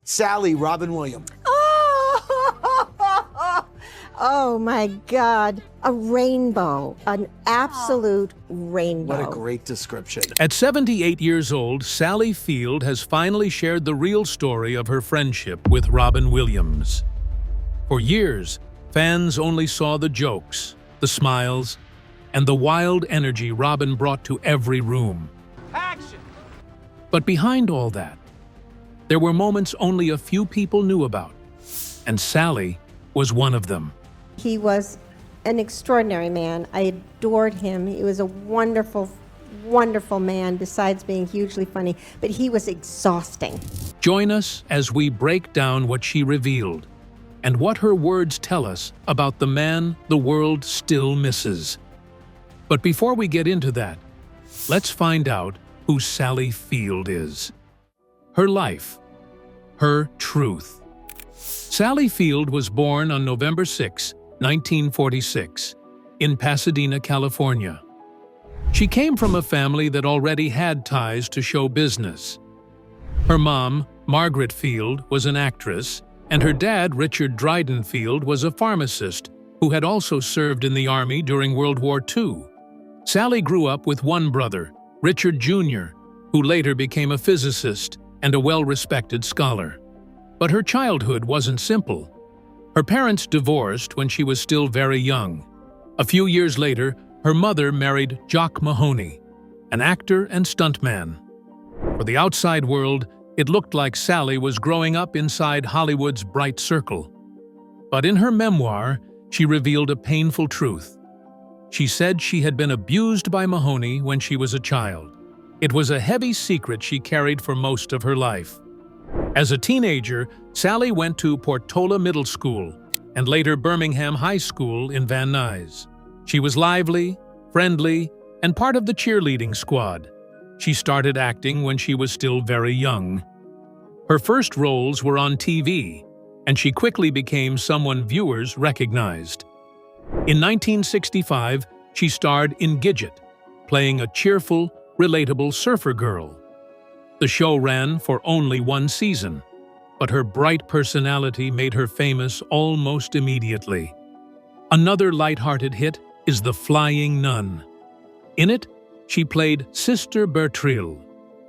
Sally Robin Williams. Oh my God, a rainbow, an absolute rainbow. What a great description. At 78 years old, Sally Field has finally shared the real story of her friendship with Robin Williams. For years, fans only saw the jokes, the smiles, and the wild energy Robin brought to every room. Action! But behind all that, there were moments only a few people knew about, and Sally was one of them. He was an extraordinary man. I adored him. He was a wonderful, wonderful man, besides being hugely funny, but he was exhausting. Join us as we break down what she revealed and what her words tell us about the man the world still misses. But before we get into that, let's find out who Sally Field is. Her life, her truth. Sally Field was born on November 6, 1946, in Pasadena, California. She came from a family that already had ties to show business. Her mom, Margaret Field, was an actress, and her dad, Richard Dryden Field, was a pharmacist who had also served in the Army during World War II. Sally grew up with one brother, Richard Jr., who later became a physicist and a well-respected scholar. But her childhood wasn't simple. Her parents divorced when she was still very young. A few years later, her mother married Jock Mahoney, an actor and stuntman. For the outside world, it looked like Sally was growing up inside Hollywood's bright circle. But in her memoir, she revealed a painful truth. She said she had been abused by Mahoney when she was a child. It was a heavy secret she carried for most of her life. As a teenager, Sally went to Portola Middle School and later Birmingham High School in Van Nuys. She was lively, friendly, and part of the cheerleading squad. She started acting when she was still very young. Her first roles were on TV, and she quickly became someone viewers recognized. In 1965, she starred in Gidget, playing a cheerful, relatable surfer girl. The show ran for only one season, but her bright personality made her famous almost immediately. Another light-hearted hit is The Flying Nun. In it, she played Sister Bertrille,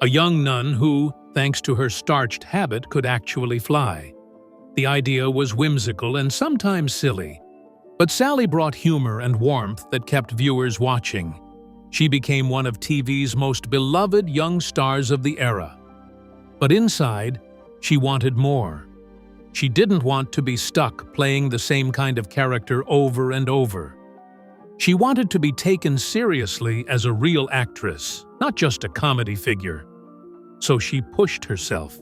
a young nun who, thanks to her starched habit, could actually fly. The idea was whimsical and sometimes silly, but Sally brought humor and warmth that kept viewers watching. She became one of TV's most beloved young stars of the era. But inside, she wanted more. She didn't want to be stuck playing the same kind of character over and over. She wanted to be taken seriously as a real actress, not just a comedy figure. So she pushed herself.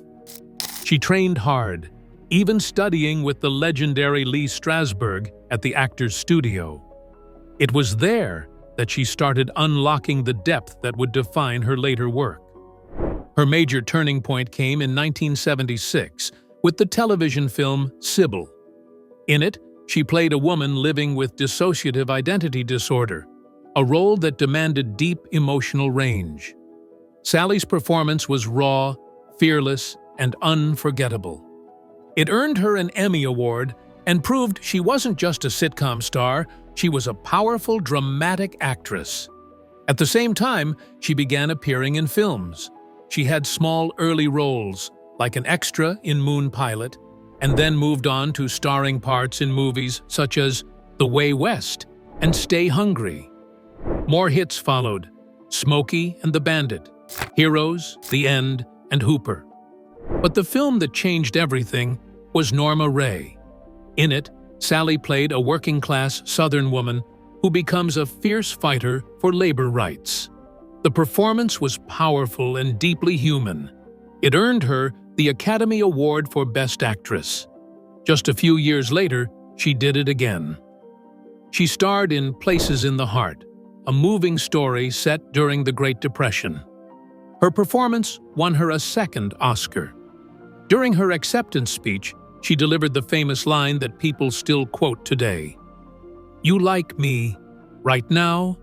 She trained hard, even studying with the legendary Lee Strasberg at the Actors Studio. It was there that she started unlocking the depth that would define her later work. Her major turning point came in 1976 with the television film Sybil. In it, she played a woman living with dissociative identity disorder, a role that demanded deep emotional range. Sally's performance was raw, fearless, and unforgettable. It earned her an Emmy Award and proved she wasn't just a sitcom star, she was a powerful, dramatic actress. At the same time, she began appearing in films. She had small early roles, like an extra in Moon Pilot, and then moved on to starring parts in movies such as The Way West and Stay Hungry. More hits followed: Smokey and the Bandit, Heroes, The End, and Hooper. But the film that changed everything was Norma Ray. In it, Sally played a working-class Southern woman who becomes a fierce fighter for labor rights. The performance was powerful and deeply human. It earned her the Academy Award for Best Actress. Just a few years later, she did it again. She starred in Places in the Heart, a moving story set during the Great Depression. Her performance won her a second Oscar. During her acceptance speech, she delivered the famous line that people still quote today. "You like me right now?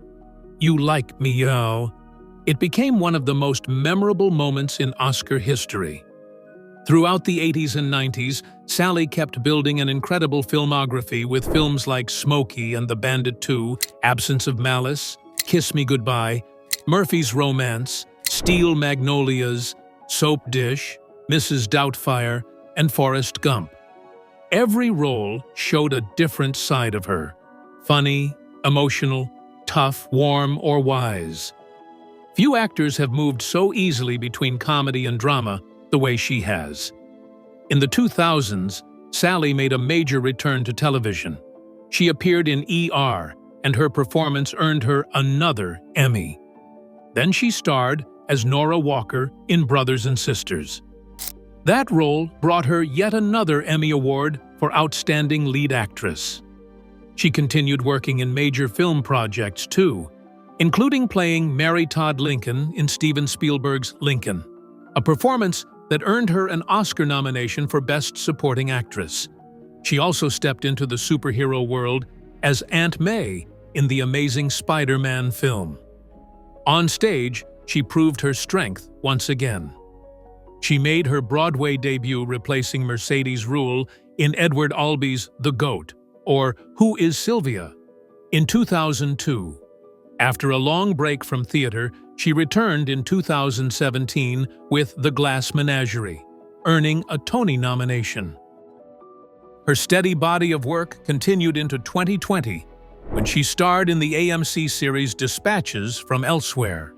You like me, yo." It became one of the most memorable moments in Oscar history. Throughout the 80s and 90s, Sally kept building an incredible filmography with films like Smokey and the Bandit 2, Absence of Malice, Kiss Me Goodbye, Murphy's Romance, Steel Magnolias, Soap Dish, Mrs. Doubtfire, and Forrest Gump. Every role showed a different side of her: funny, emotional, tough, warm, or wise. Few actors have moved so easily between comedy and drama the way she has. In the 2000s, Sally made a major return to television. She appeared in ER, and her performance earned her another Emmy. Then she starred as Nora Walker in Brothers and Sisters. That role brought her yet another Emmy Award for Outstanding Lead Actress. She continued working in major film projects too, including playing Mary Todd Lincoln in Steven Spielberg's Lincoln, a performance that earned her an Oscar nomination for Best Supporting Actress. She also stepped into the superhero world as Aunt May in the Amazing Spider-Man film. On stage, she proved her strength once again. She made her Broadway debut replacing Mercedes Ruehl in Edward Albee's The Goat, or Who is Sylvia, in 2002. After a long break from theater, she returned in 2017 with The Glass Menagerie, earning a Tony nomination. Her steady body of work continued into 2020, when she starred in the AMC series Dispatches from Elsewhere.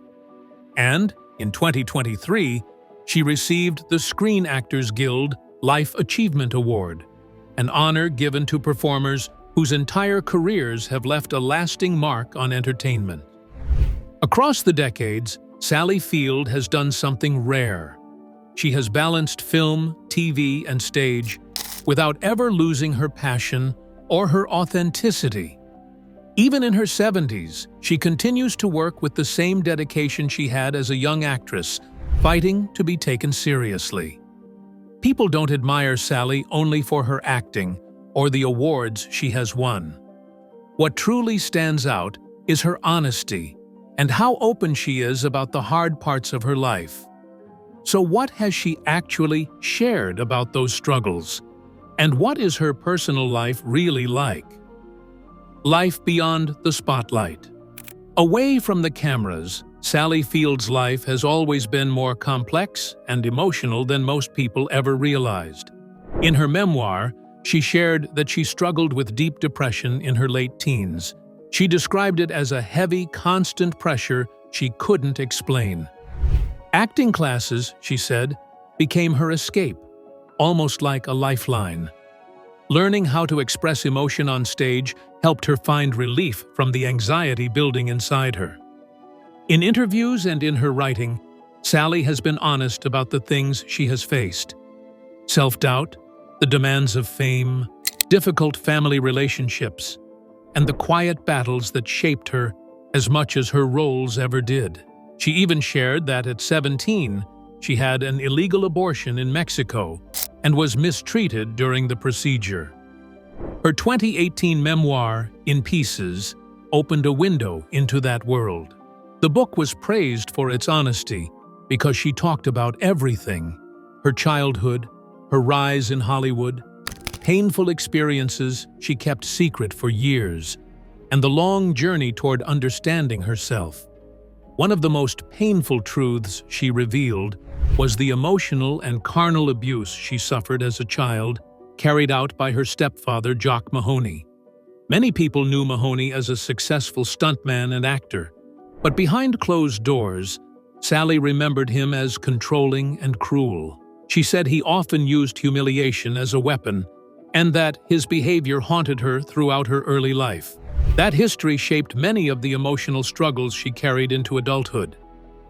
And, in 2023, she received the Screen Actors Guild Life Achievement Award, an honor given to performers whose entire careers have left a lasting mark on entertainment. Across the decades, Sally Field has done something rare. She has balanced film, TV, and stage without ever losing her passion or her authenticity. Even in her 70s, she continues to work with the same dedication she had as a young actress, fighting to be taken seriously. People don't admire Sally only for her acting or the awards she has won. What truly stands out is her honesty and how open she is about the hard parts of her life. So what has she actually shared about those struggles? And what is her personal life really like? Life beyond the spotlight. Away from the cameras, Sally Field's life has always been more complex and emotional than most people ever realized. In her memoir, she shared that she struggled with deep depression in her late teens. She described it as a heavy, constant pressure she couldn't explain. Acting classes, she said, became her escape, almost like a lifeline. Learning how to express emotion on stage helped her find relief from the anxiety building inside her. In interviews and in her writing, Sally has been honest about the things she has faced: self-doubt, the demands of fame, difficult family relationships, and the quiet battles that shaped her as much as her roles ever did. She even shared that at 17, she had an illegal abortion in Mexico and was mistreated during the procedure. Her 2018 memoir, In Pieces, opened a window into that world. The book was praised for its honesty because she talked about everything: her childhood, her rise in Hollywood, painful experiences she kept secret for years, and the long journey toward understanding herself. One of the most painful truths she revealed was the emotional and carnal abuse she suffered as a child, carried out by her stepfather, Jock Mahoney. Many people knew Mahoney as a successful stuntman and actor, but behind closed doors, Sally remembered him as controlling and cruel. She said he often used humiliation as a weapon, and that his behavior haunted her throughout her early life. That history shaped many of the emotional struggles she carried into adulthood.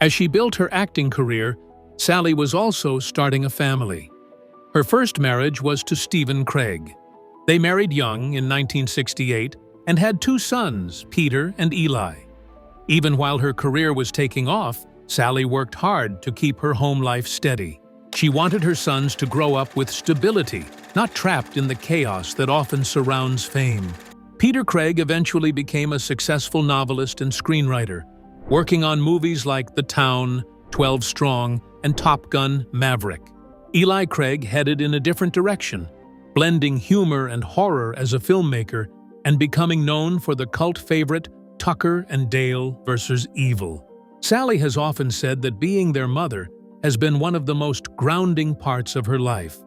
As she built her acting career, Sally was also starting a family. Her first marriage was to Stephen Craig. They married young in 1968 and had 2 sons, Peter and Eli. Even while her career was taking off, Sally worked hard to keep her home life steady. She wanted her sons to grow up with stability, not trapped in the chaos that often surrounds fame. Peter Craig eventually became a successful novelist and screenwriter, working on movies like The Town, 12 Strong, and Top Gun: Maverick. Eli Craig headed in a different direction, blending humor and horror as a filmmaker and becoming known for the cult favorite Tucker and Dale vs. Evil. Sally has often said that being their mother has been one of the most grounding parts of her life,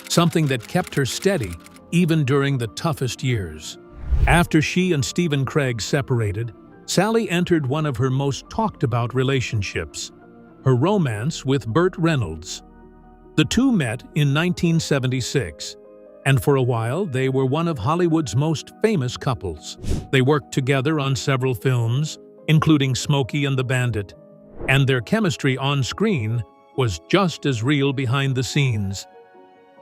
something that kept her steady even during the toughest years. After she and Stephen Craig separated, Sally entered one of her most talked-about relationships, her romance with Burt Reynolds. The two met in 1976, and for a while they were one of Hollywood's most famous couples. They worked together on several films, including Smokey and the Bandit, and their chemistry on screen was just as real behind the scenes.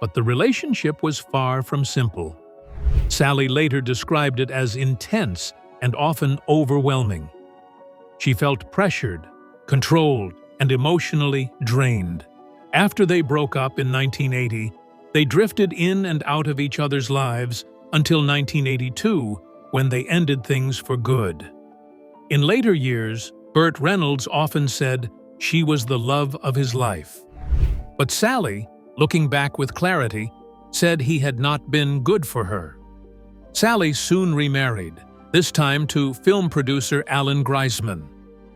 But the relationship was far from simple. Sally later described it as intense and often overwhelming. She felt pressured, controlled, and emotionally drained. After they broke up in 1980, they drifted in and out of each other's lives until 1982, when they ended things for good. In later years, Burt Reynolds often said she was the love of his life. But Sally, looking back with clarity, said he had not been good for her. Sally soon remarried, this time to film producer Alan Greisman.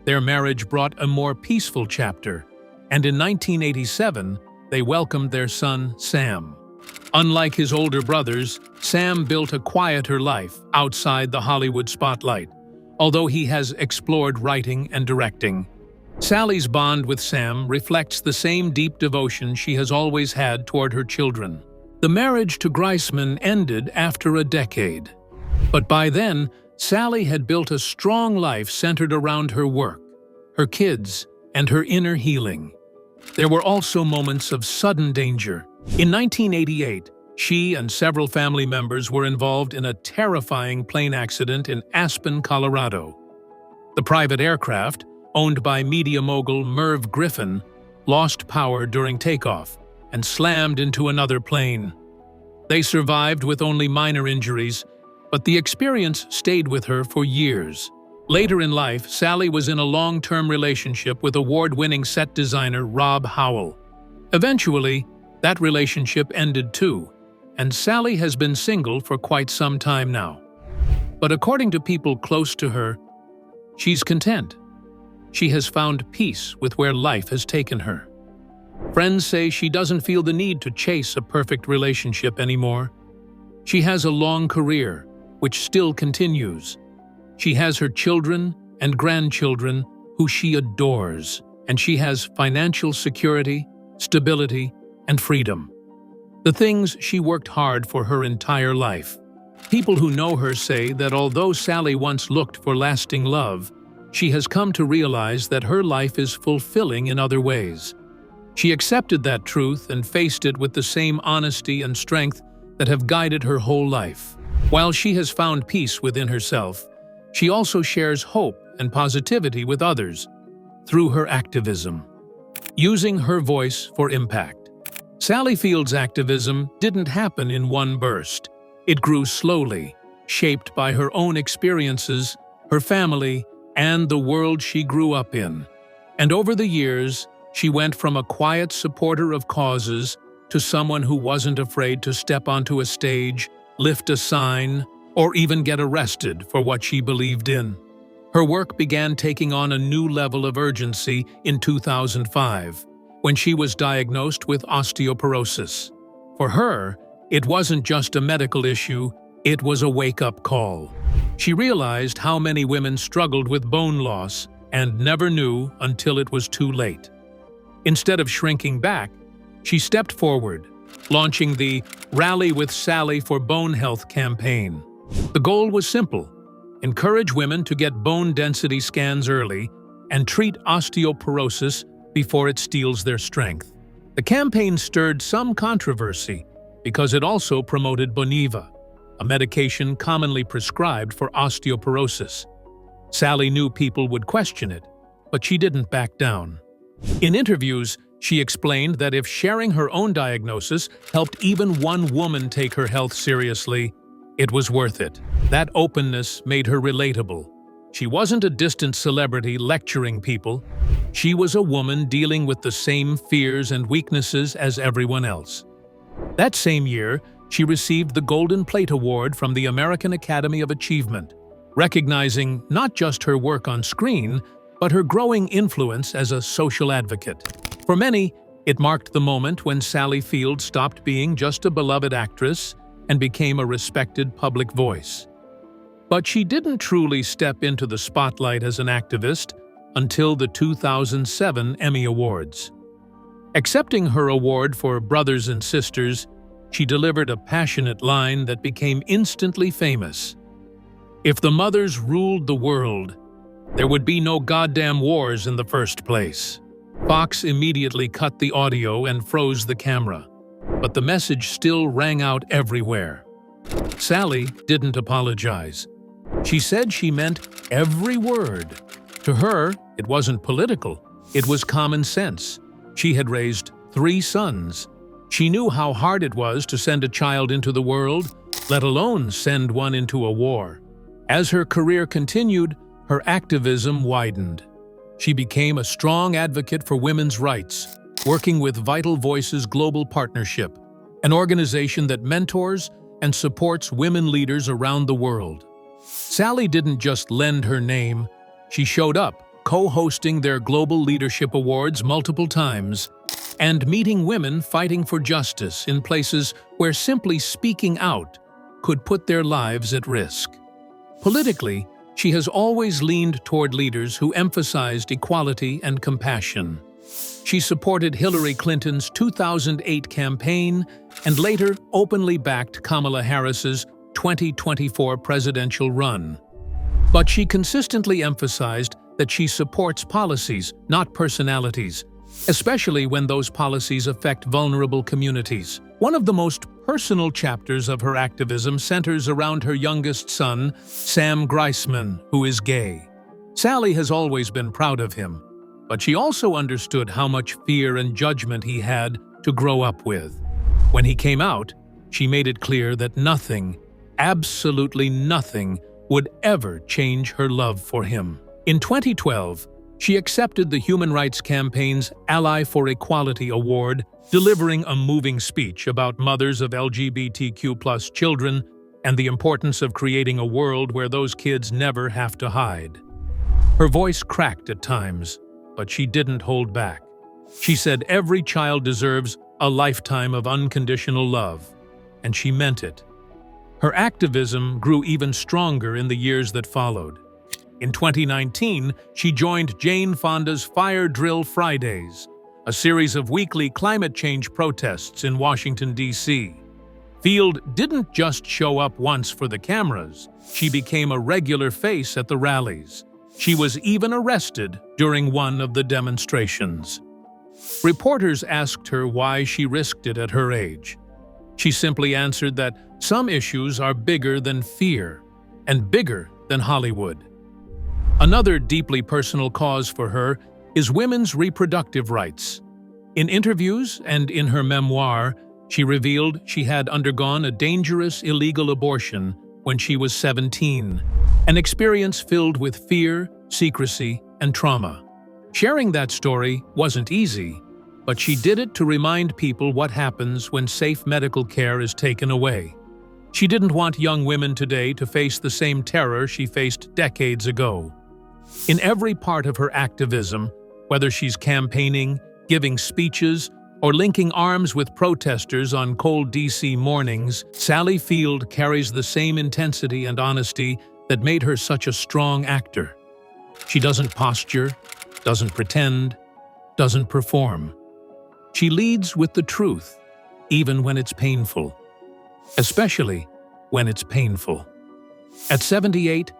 Their marriage brought a more peaceful chapter, and in 1987, they welcomed their son, Sam. Unlike his older brothers, Sam built a quieter life outside the Hollywood spotlight, although he has explored writing and directing. Sally's bond with Sam reflects the same deep devotion she has always had toward her children. The marriage to Greisman ended after a decade. But by then, Sally had built a strong life centered around her work, her kids, and her inner healing. There were also moments of sudden danger. In 1988, she and several family members were involved in a terrifying plane accident in Aspen, Colorado. The private aircraft, owned by media mogul Merv Griffin, lost power during takeoff and slammed into another plane. They survived with only minor injuries, but the experience stayed with her for years. Later in life, Sally was in a long-term relationship with award-winning set designer Rob Howell. Eventually, that relationship ended too, and Sally has been single for quite some time now. But according to people close to her, she's content. She has found peace with where life has taken her. Friends say she doesn't feel the need to chase a perfect relationship anymore. She has a long career, which still continues. She has her children and grandchildren who she adores, and she has financial security, stability, and freedom. The things she worked hard for her entire life. People who know her say that although Sally once looked for lasting love, she has come to realize that her life is fulfilling in other ways. She accepted that truth and faced it with the same honesty and strength that have guided her whole life. While she has found peace within herself, she also shares hope and positivity with others through her activism, using her voice for impact. Sally Field's activism didn't happen in one burst. It grew slowly, shaped by her own experiences, her family, and the world she grew up in. And over the years, she went from a quiet supporter of causes to someone who wasn't afraid to step onto a stage, lift a sign, or even get arrested for what she believed in. Her work began taking on a new level of urgency in 2005, when she was diagnosed with osteoporosis. For her, it wasn't just a medical issue, it was a wake-up call. She realized how many women struggled with bone loss and never knew until it was too late. Instead of shrinking back, she stepped forward, launching the Rally with Sally for Bone Health campaign. The goal was simple: encourage women to get bone density scans early and treat osteoporosis before it steals their strength. The campaign stirred some controversy because it also promoted Boniva, a medication commonly prescribed for osteoporosis. Sally knew people would question it, but she didn't back down. In interviews, she explained that if sharing her own diagnosis helped even one woman take her health seriously, it was worth it. That openness made her relatable, She wasn't a distant celebrity lecturing people. She was a woman dealing with the same fears and weaknesses as everyone else. That same year, she received the Golden Plate Award from the American Academy of Achievement, recognizing not just her work on screen, but her growing influence as a social advocate. For many, it marked the moment when Sally Field stopped being just a beloved actress and became a respected public voice. But she didn't truly step into the spotlight as an activist until the 2007 Emmy Awards. Accepting her award for Brothers and Sisters, she delivered a passionate line that became instantly famous. "If the mothers ruled the world, there would be no goddamn wars in the first place." Fox immediately cut the audio and froze the camera, but the message still rang out everywhere. Sally didn't apologize. She said she meant every word. To her, it wasn't political, it was common sense. She had raised 3 sons. She knew how hard it was to send a child into the world, let alone send one into a war. As her career continued, her activism widened. She became a strong advocate for women's rights, working with Vital Voices Global Partnership, an organization that mentors and supports women leaders around the world. Sally didn't just lend her name, she showed up, co-hosting their Global Leadership Awards multiple times, and meeting women fighting for justice in places where simply speaking out could put their lives at risk. Politically, she has always leaned toward leaders who emphasized equality and compassion. She supported Hillary Clinton's 2008 campaign and later openly backed Kamala Harris's 2024 presidential run. But she consistently emphasized that she supports policies, not personalities, especially when those policies affect vulnerable communities. One of the most personal chapters of her activism centers around her youngest son, Sam Greisman, who is gay. Sally has always been proud of him, but she also understood how much fear and judgment he had to grow up with. When he came out, she made it clear that nothing, absolutely nothing, would ever change her love for him. In 2012, she accepted the Human Rights Campaign's Ally for Equality Award, delivering a moving speech about mothers of LGBTQ+ children and the importance of creating a world where those kids never have to hide. Her voice cracked at times, but she didn't hold back. She said every child deserves a lifetime of unconditional love, and she meant it. Her activism grew even stronger in the years that followed. In 2019, she joined Jane Fonda's Fire Drill Fridays, a series of weekly climate change protests in Washington, D.C. Field didn't just show up once for the cameras, she became a regular face at the rallies. She was even arrested during one of the demonstrations. Reporters asked her why she risked it at her age. She simply answered that some issues are bigger than fear and bigger than Hollywood. Another deeply personal cause for her is women's reproductive rights. In interviews and in her memoir, she revealed she had undergone a dangerous illegal abortion when she was 17, an experience filled with fear, secrecy, and trauma. Sharing that story wasn't easy, but she did it to remind people what happens when safe medical care is taken away. She didn't want young women today to face the same terror she faced decades ago. In every part of her activism, whether she's campaigning, giving speeches, or linking arms with protesters on cold D.C. mornings, Sally Field carries the same intensity and honesty that made her such a strong actor. She doesn't posture, doesn't pretend, doesn't perform. She leads with the truth, even when it's painful. Especially when it's painful. At 78,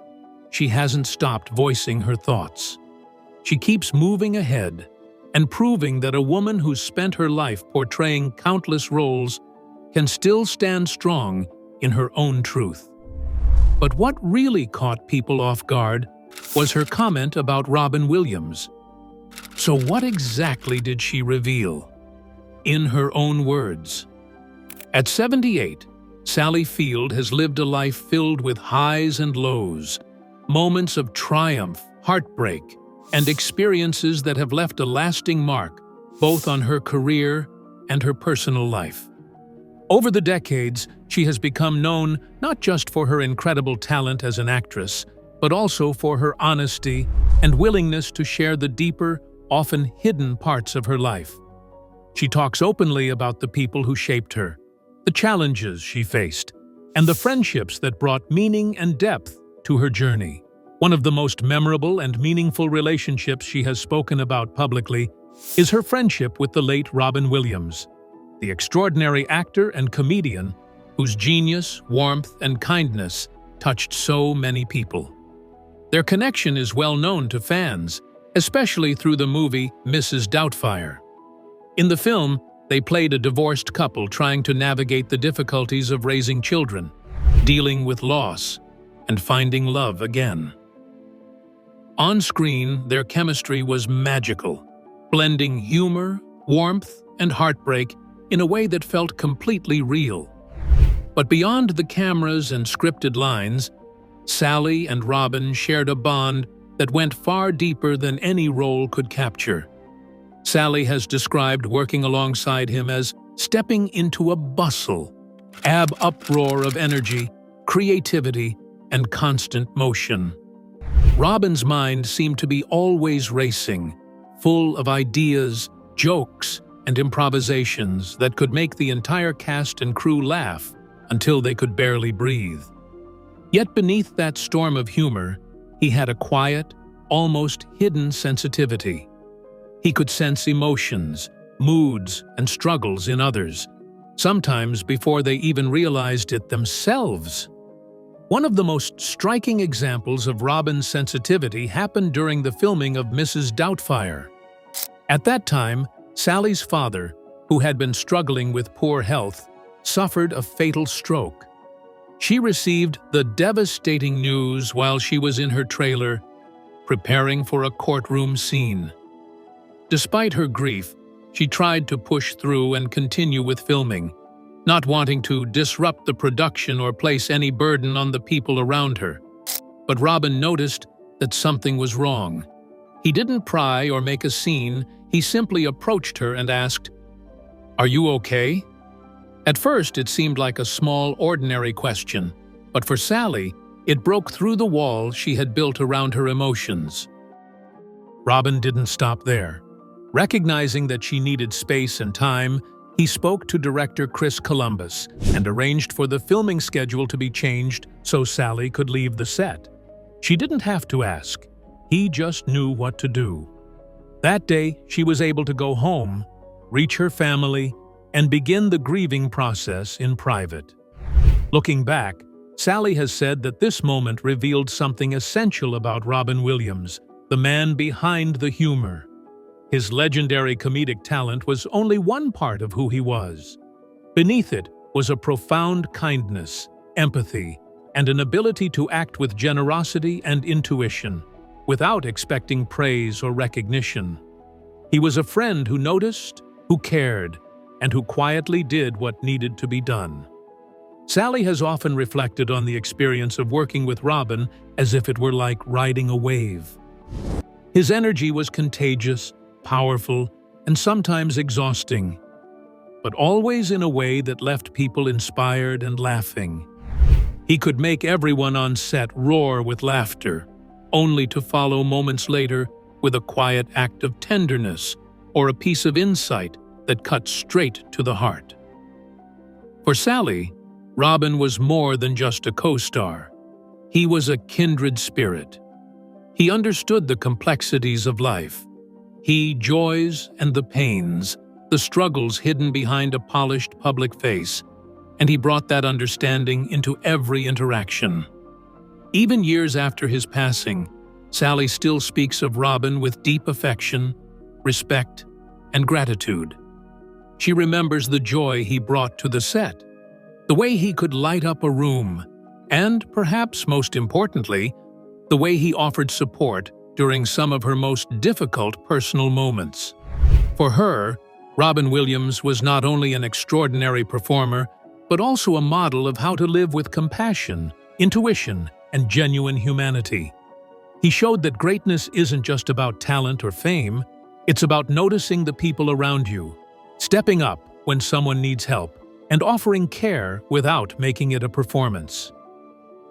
she hasn't stopped voicing her thoughts. She keeps moving ahead and proving that a woman who's spent her life portraying countless roles can still stand strong in her own truth. But what really caught people off guard was her comment about Robin Williams. So what exactly did she reveal? In her own words. At 78, Sally Field has lived a life filled with highs and lows, moments of triumph, heartbreak, and experiences that have left a lasting mark both on her career and her personal life. Over the decades, she has become known not just for her incredible talent as an actress, but also for her honesty and willingness to share the deeper, often hidden parts of her life. She talks openly about the people who shaped her, the challenges she faced, and the friendships that brought meaning and depth to her journey. One of the most memorable and meaningful relationships she has spoken about publicly is her friendship with the late Robin Williams, the extraordinary actor and comedian whose genius, warmth, and kindness touched so many people. Their connection is well known to fans, especially through the movie Mrs. Doubtfire. In the film, they played a divorced couple trying to navigate the difficulties of raising children, dealing with loss, and finding love again. On screen, their chemistry was magical, blending humor, warmth, and heartbreak in a way that felt completely real. But beyond the cameras and scripted lines, Sally and Robin shared a bond that went far deeper than any role could capture. Sally has described working alongside him as stepping into a bustle, uproar of energy, creativity, and constant motion. Robin's mind seemed to be always racing, full of ideas, jokes, and improvisations that could make the entire cast and crew laugh until they could barely breathe. Yet beneath that storm of humor, he had a quiet, almost hidden sensitivity. He could sense emotions, moods, and struggles in others, sometimes before they even realized it themselves. One of the most striking examples of Robin's sensitivity happened during the filming of Mrs. Doubtfire. At that time, Sally's father, who had been struggling with poor health, suffered a fatal stroke. She received the devastating news while she was in her trailer, preparing for a courtroom scene. Despite her grief, she tried to push through and continue with filming, not wanting to disrupt the production or place any burden on the people around her. But Robin noticed that something was wrong. He didn't pry or make a scene, he simply approached her and asked, "Are you okay?" At first, it seemed like a small, ordinary question, but for Sally, it broke through the wall she had built around her emotions. Robin didn't stop there. Recognizing that she needed space and time, he spoke to director Chris Columbus and arranged for the filming schedule to be changed so Sally could leave the set. She didn't have to ask. He just knew what to do. That day, she was able to go home, reach her family, and begin the grieving process in private. Looking back, Sally has said that this moment revealed something essential about Robin Williams, the man behind the humor. His legendary comedic talent was only one part of who he was. Beneath it was a profound kindness, empathy, and an ability to act with generosity and intuition, without expecting praise or recognition. He was a friend who noticed, who cared, and who quietly did what needed to be done. Sally has often reflected on the experience of working with Robin as if it were like riding a wave. His energy was contagious, powerful, and sometimes exhausting, but always in a way that left people inspired and laughing. He could make everyone on set roar with laughter, only to follow moments later with a quiet act of tenderness or a piece of insight that cut straight to the heart. For Sally, Robin was more than just a co-star. He was a kindred spirit. He understood the complexities of life, joys and the pains, the struggles hidden behind a polished public face, and he brought that understanding into every interaction. Even years after his passing, Sally still speaks of Robin with deep affection, respect, and gratitude. She remembers the joy he brought to the set, the way he could light up a room, and, perhaps most importantly, the way he offered support during some of her most difficult personal moments. For her, Robin Williams was not only an extraordinary performer, but also a model of how to live with compassion, intuition, and genuine humanity. He showed that greatness isn't just about talent or fame, it's about noticing the people around you, stepping up when someone needs help, and offering care without making it a performance.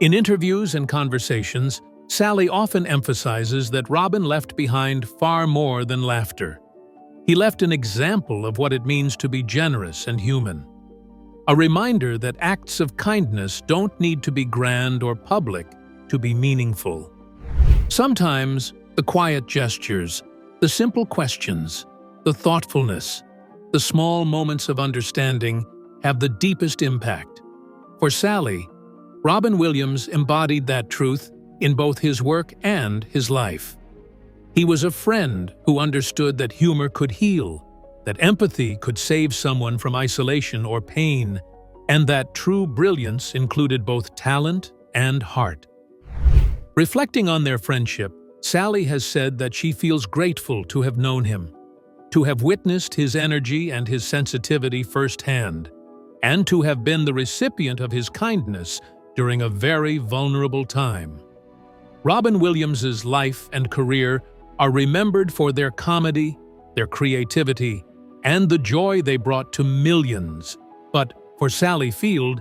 In interviews and conversations, Sally often emphasizes that Robin left behind far more than laughter. He left an example of what it means to be generous and human. A reminder that acts of kindness don't need to be grand or public to be meaningful. Sometimes, the quiet gestures, the simple questions, the thoughtfulness, the small moments of understanding have the deepest impact. For Sally, Robin Williams embodied that truth in both his work and his life. He was a friend who understood that humor could heal, that empathy could save someone from isolation or pain, and that true brilliance included both talent and heart. Reflecting on their friendship, Sally has said that she feels grateful to have known him, to have witnessed his energy and his sensitivity firsthand, and to have been the recipient of his kindness during a very vulnerable time. Robin Williams's life and career are remembered for their comedy, their creativity, and the joy they brought to millions. But for Sally Field,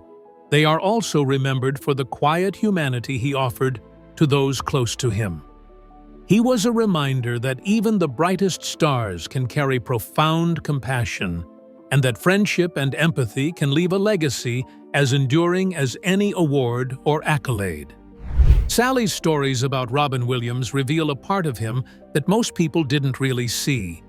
they are also remembered for the quiet humanity he offered to those close to him. He was a reminder that even the brightest stars can carry profound compassion, and that friendship and empathy can leave a legacy as enduring as any award or accolade. Sally's stories about Robin Williams reveal a part of him that most people didn't really see.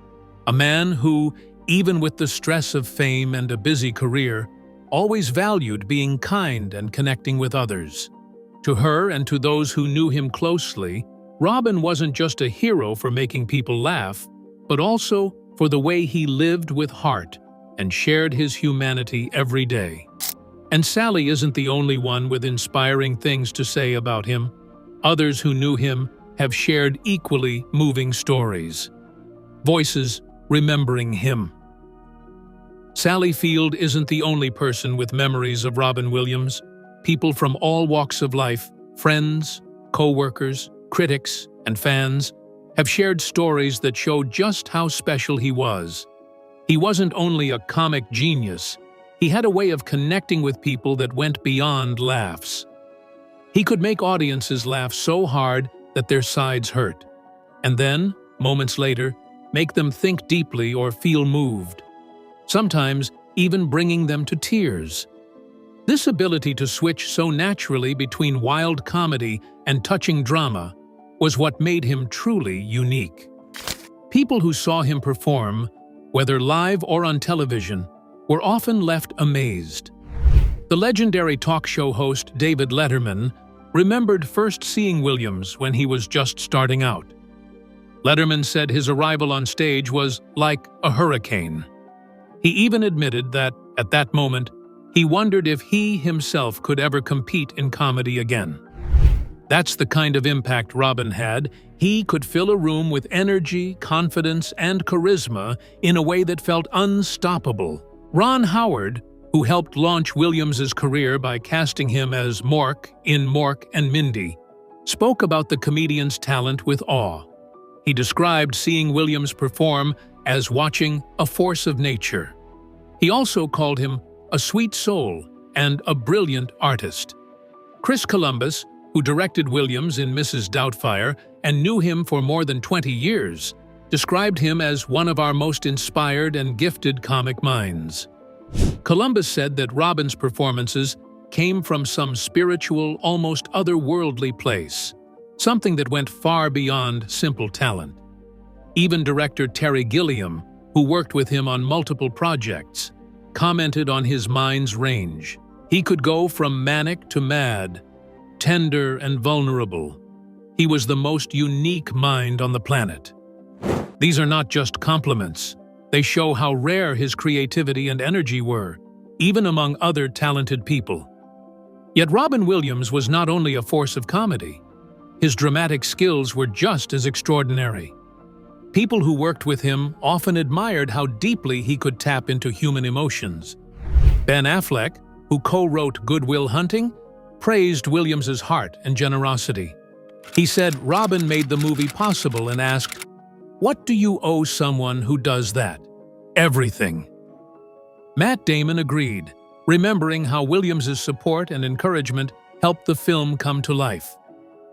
A man who, even with the stress of fame and a busy career, always valued being kind and connecting with others. To her and to those who knew him closely, Robin wasn't just a hero for making people laugh, but also for the way he lived with heart and shared his humanity every day. And Sally isn't the only one with inspiring things to say about him. Others who knew him have shared equally moving stories. Voices remembering him. Sally Field isn't the only person with memories of Robin Williams. People from all walks of life, friends, co-workers, critics, and fans, have shared stories that show just how special he was. He wasn't only a comic genius, he had a way of connecting with people that went beyond laughs. He could make audiences laugh so hard that their sides hurt, and then, moments later, make them think deeply or feel moved, sometimes even bringing them to tears. This ability to switch so naturally between wild comedy and touching drama was what made him truly unique. People who saw him perform, whether live or on television, were often left amazed. The legendary talk show host David Letterman remembered first seeing Williams when he was just starting out. Letterman said his arrival on stage was like a hurricane. He even admitted that, at that moment, he wondered if he himself could ever compete in comedy again. That's the kind of impact Robin had. He could fill a room with energy, confidence, and charisma in a way that felt unstoppable. Ron Howard, who helped launch Williams's career by casting him as Mork in Mork and Mindy, spoke about the comedian's talent with awe. He described seeing Williams perform as watching a force of nature. He also called him a sweet soul and a brilliant artist. Chris Columbus, who directed Williams in Mrs. Doubtfire and knew him for more than 20 years, described him as one of our most inspired and gifted comic minds. Columbus said that Robin's performances came from some spiritual, almost otherworldly place, something that went far beyond simple talent. Even director Terry Gilliam, who worked with him on multiple projects, commented on his mind's range. He could go from manic to mad, tender and vulnerable. He was the most unique mind on the planet. These are not just compliments. They show how rare his creativity and energy were, even among other talented people. Yet Robin Williams was not only a force of comedy. His dramatic skills were just as extraordinary. People who worked with him often admired how deeply he could tap into human emotions. Ben Affleck, who co-wrote Good Will Hunting, praised Williams's heart and generosity. He said Robin made the movie possible and asked, "What do you owe someone who does that?" "Everything." Matt Damon agreed, remembering how Williams's support and encouragement helped the film come to life.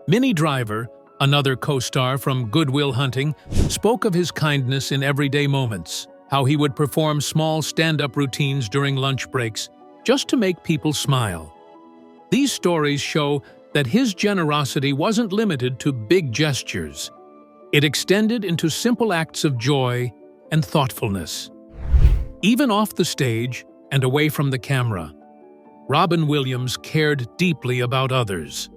Minnie Driver, another co-star from Good Will Hunting, spoke of his kindness in everyday moments, how he would perform small stand-up routines during lunch breaks just to make people smile. These stories show that his generosity wasn't limited to big gestures. It extended into simple acts of joy and thoughtfulness. Even off the stage and away from the camera, Robin Williams cared deeply about others.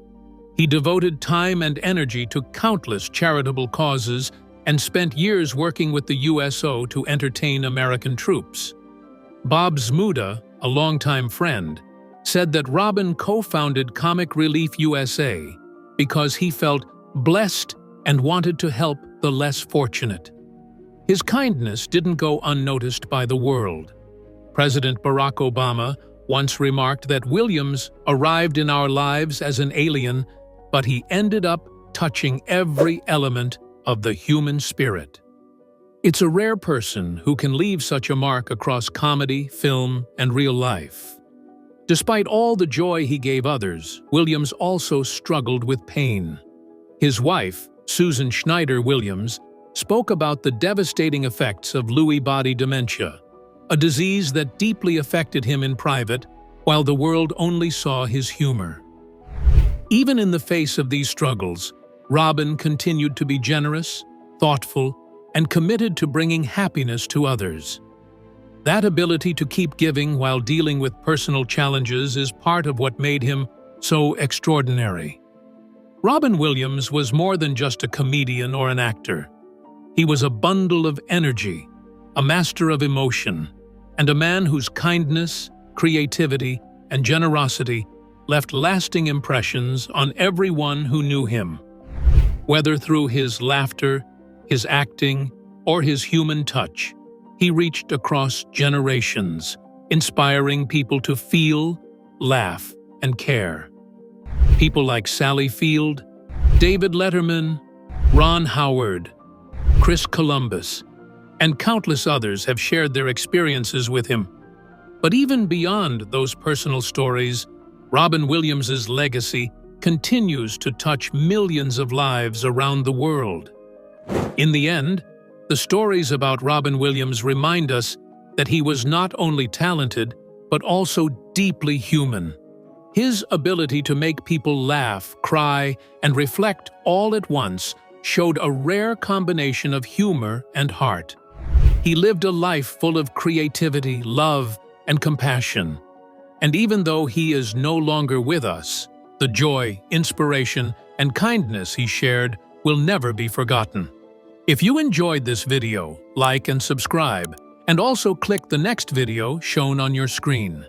He devoted time and energy to countless charitable causes and spent years working with the USO to entertain American troops. Bob Zmuda, a longtime friend, said that Robin co-founded Comic Relief USA because he felt blessed and wanted to help the less fortunate. His kindness didn't go unnoticed by the world. President Barack Obama once remarked that Williams arrived in our lives as an alien, but he ended up touching every element of the human spirit. It's a rare person who can leave such a mark across comedy, film, and real life. Despite all the joy he gave others, Williams also struggled with pain. His wife, Susan Schneider Williams, spoke about the devastating effects of Lewy body dementia, a disease that deeply affected him in private, while the world only saw his humor. Even in the face of these struggles, Robin continued to be generous, thoughtful, and committed to bringing happiness to others. That ability to keep giving while dealing with personal challenges is part of what made him so extraordinary. Robin Williams was more than just a comedian or an actor. He was a bundle of energy, a master of emotion, and a man whose kindness, creativity, and generosity left lasting impressions on everyone who knew him. Whether through his laughter, his acting, or his human touch, he reached across generations, inspiring people to feel, laugh, and care. People like Sally Field, David Letterman, Ron Howard, Chris Columbus, and countless others have shared their experiences with him. But even beyond those personal stories, Robin Williams's legacy continues to touch millions of lives around the world. In the end, the stories about Robin Williams remind us that he was not only talented, but also deeply human. His ability to make people laugh, cry, and reflect all at once showed a rare combination of humor and heart. He lived a life full of creativity, love, and compassion. And even though he is no longer with us, the joy, inspiration, and kindness he shared will never be forgotten. If you enjoyed this video, like and subscribe, and also click the next video shown on your screen.